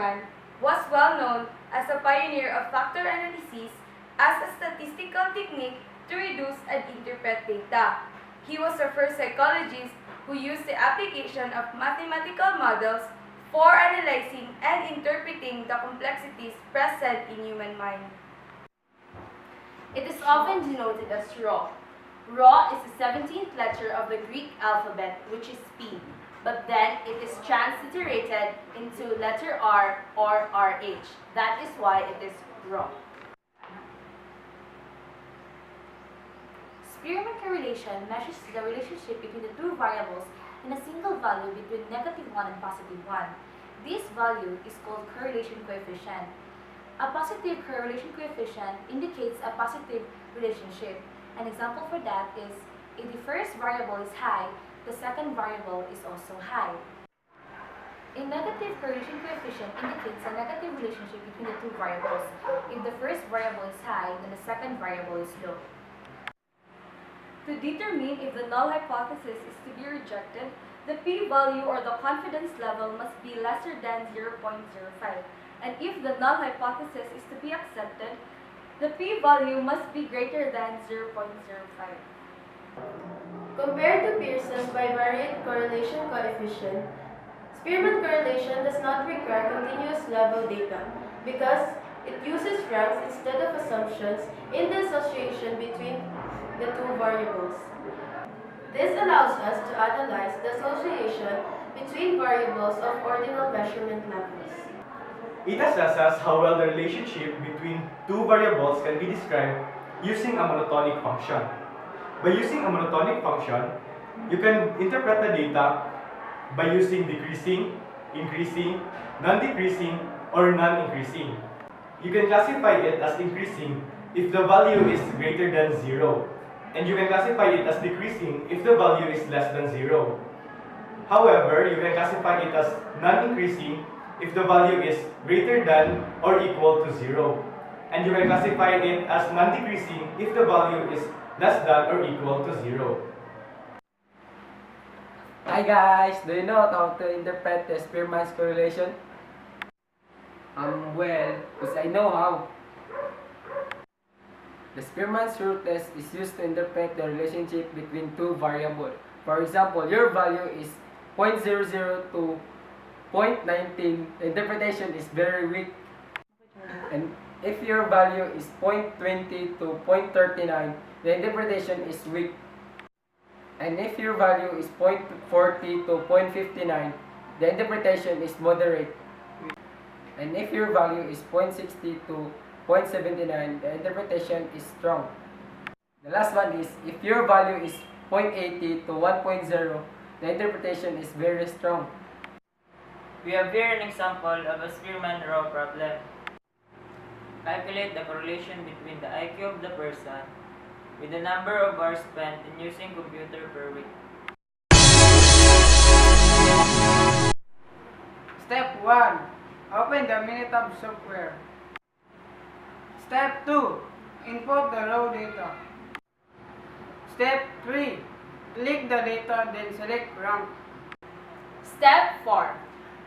Spearman was well known as a pioneer of factor analysis as a statistical technique to reduce and interpret data. He was the first psychologist who used the application of mathematical models for analyzing and interpreting the complexities present in human mind. It is often denoted as Rho. Rho is the 17th letter of the Greek alphabet, which is P, but then it is transliterated into letter R or RH. That is why it is Rho. Spearman correlation measures the relationship between the two variables in a single value between -1 and +1. This value is called correlation coefficient. A positive correlation coefficient indicates a positive relationship. An example for that is, if the first variable is high, the second variable is also high. A negative correlation coefficient indicates a negative relationship between the two variables. If the first variable is high, then the second variable is low. To determine if the null hypothesis is to be rejected, the p-value or the confidence level must be lesser than 0.05. And if the null hypothesis is to be accepted, the p-value must be greater than 0.05. Compared to Pearson's bivariate correlation coefficient, Spearman correlation does not require continuous level data because it uses ranks instead of assumptions in the association between the two variables. This allows us to analyze the association between variables of ordinal measurement levels. It assesses how well the relationship between two variables can be described using a monotonic function. By using a monotonic function, you can interpret the data by using decreasing, increasing, non-decreasing, or non-increasing. You can classify it as increasing if the value is greater than 0, and you can classify it as decreasing if the value is less than 0. However, you can classify it as non-increasing if the value is greater than or equal to 0. And you can classify it as non-decreasing if the value is less than or equal to 0. Hi guys, do you know how to interpret the Spearman's correlation? Well, because I know how. The Spearman's rule test is used to interpret the relationship between two variables. For example, your value is 0.00 to 0.19, the interpretation is very weak. And if your value is 0.20 to 0.39, the interpretation is weak. And if your value is 0.40 to 0.59, the interpretation is moderate. And if your value is 0.60 to 0.79, the interpretation is strong. The last one is, if your value is 0.80 to 1.0, the interpretation is very strong. We have here an example of a Spearman Rho problem. Calculate the correlation between the IQ of the person with the number of hours spent in using computer per week. Step 1. Open the Minitab software. Step 2. Input the raw data. Step 3. Click the data, then select rank. Step 4.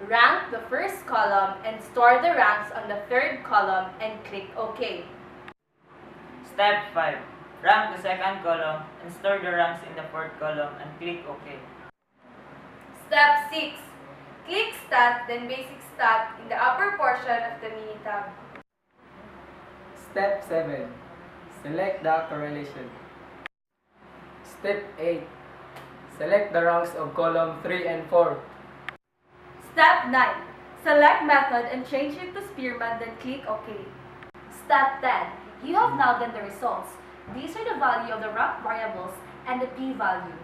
Rank the first column and store the ranks on the third column and click OK. Step 5. Rank the second column and store the ranks in the fourth column and click OK. Step 6. Click Stat, then Basic Stat in the upper portion of the mini tab. Step 7. Select the correlation. Step 8. Select the ranks of column 3 and 4. Step 9. Select method and change it to Spearman, then click OK. Step 10. You have now done the results. These are the value of the rank variables and the p-value.